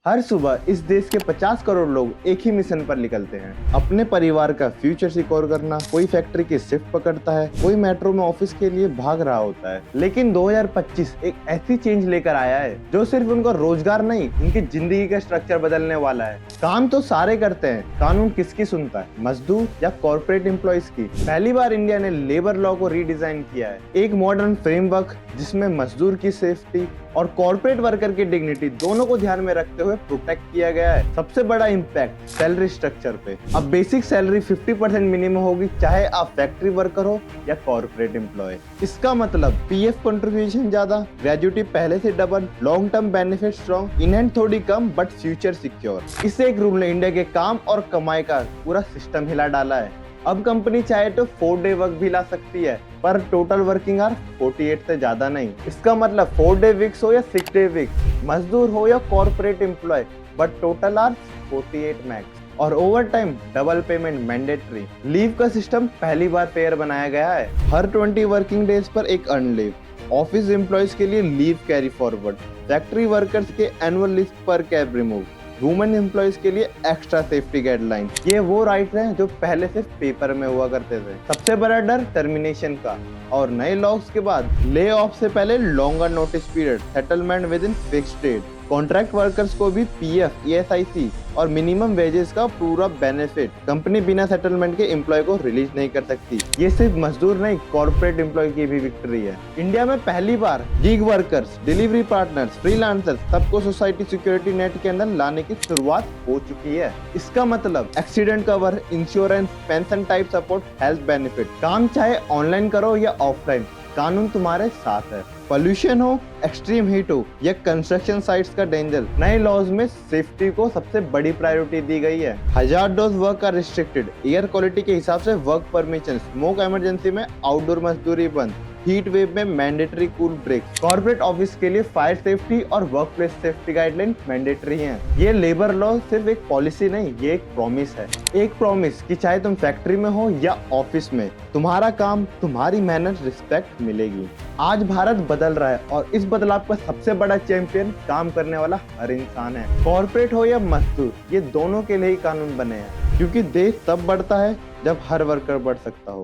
हर सुबह इस देश के 50 करोड़ लोग एक ही मिशन पर निकलते हैं, अपने परिवार का फ्यूचर सिक्योर करना। कोई फैक्ट्री की शिफ्ट पकड़ता है, कोई मेट्रो में ऑफिस के लिए भाग रहा होता है। लेकिन 2025 एक ऐसी चेंज लेकर आया है जो सिर्फ उनका रोजगार नहीं, उनकी जिंदगी का स्ट्रक्चर बदलने वाला है। काम तो सारे करते हैं, कानून किसकी सुनता है, मजदूर या कॉर्पोरेट एम्प्लॉयज की। पहली बार इंडिया ने लेबर लॉ को रीडिजाइन किया है, एक मॉडर्न फ्रेमवर्क जिसमें मजदूर की सेफ्टी और कॉर्पोरेट वर्कर की डिग्निटी दोनों को ध्यान में रखते हुए प्रोटेक्ट किया गया है। सबसे बड़ा इम्पैक्ट सैलरी स्ट्रक्चर पे। अब बेसिक सैलरी 50% मिनिमम होगी, चाहे आप फैक्ट्री वर्कर हो या कॉर्पोरेट एम्प्लॉय। इसका मतलब पीएफ कंट्रीब्यूशन ज्यादा, ग्रेजुएटी पहले से double, long term benefit strong, in hand थोड़ी कम बट फ्यूचर सिक्योर। इसे एक रूल ने इंडिया के काम और कमाई का पूरा सिस्टम हिला डाला है। अब कंपनी चाहे तो 4 डे वर्क भी ला सकती है, पर टोटल वर्किंग आवर 48 से ज्यादा नहीं। इसका मतलब 4 डे वीक्स हो या 6 डे वीक्स, मजदूर हो या corporate employ, but total hours 48 max. और overtime double payment mandatory. Leave का सिस्टम पहली बार फेयर बनाया गया है, हर 20 वर्किंग डेज पर एक अर्न लीव। ऑफिस एम्प्लॉयज के लिए leave carry forward, factory workers के एनुअल लीव पर कैप रिमूव, वुमेन एम्प्लॉयज के लिए एक्स्ट्रा सेफ्टी गाइडलाइन। ये वो राइट हैं जो पहले सिर्फ पेपर में हुआ करते थे। सबसे बड़ा डर टर्मिनेशन का, और नए लॉस के बाद ले ऑफ से पहले longer notice period, settlement within fixed date. Contract workers को भी पीएफ, ईएसआईसी और मिनिमम वेजेस का पूरा बेनिफिट। कंपनी बिना सेटलमेंट के एम्प्लॉय को रिलीज नहीं कर सकती। ये सिर्फ मजदूर नहीं, कॉर्पोरेट एम्प्लॉय की भी विक्ट्री है। इंडिया में पहली बार gig workers, delivery partners, freelancers सबको सोसाइटी सिक्योरिटी नेट के अंदर लाने की शुरुआत हो चुकी है। इसका मतलब accident cover, insurance, pension type support, health benefit. काम चाहे ऑनलाइन करो या ऑफलाइन, कानून तुम्हारे साथ है। पॉल्यूशन हो, एक्सट्रीम हीट हो या कंस्ट्रक्शन साइट्स का डेंजर, नए लॉज में सेफ्टी को सबसे बड़ी प्रायोरिटी दी गई है। Hazardous work are restricted, air quality के हिसाब से वर्क परमिशन, स्मोक इमरजेंसी में आउटडोर मजदूरी बंद, हीट वेव में mandatory cool break. Corporate office के लिए फायर सेफ्टी और workplace safety guideline mandatory हैं। ये लेबर लॉ सिर्फ एक पॉलिसी नहीं, ये एक प्रॉमिस है। एक प्रॉमिस कि चाहे तुम फैक्ट्री में हो या ऑफिस में, तुम्हारा काम, तुम्हारी मेहनत रिस्पेक्ट मिलेगी। आज भारत बदल रहा है और इस बदलाव का सबसे बड़ा चैंपियन काम करने वाला हर इंसान है। कॉर्पोरेट हो या मजदूर, ये दोनों के लिए ही कानून बने हैं, क्योंकि देश तब बढ़ता है जब हर वर्कर बढ़ सकता हो।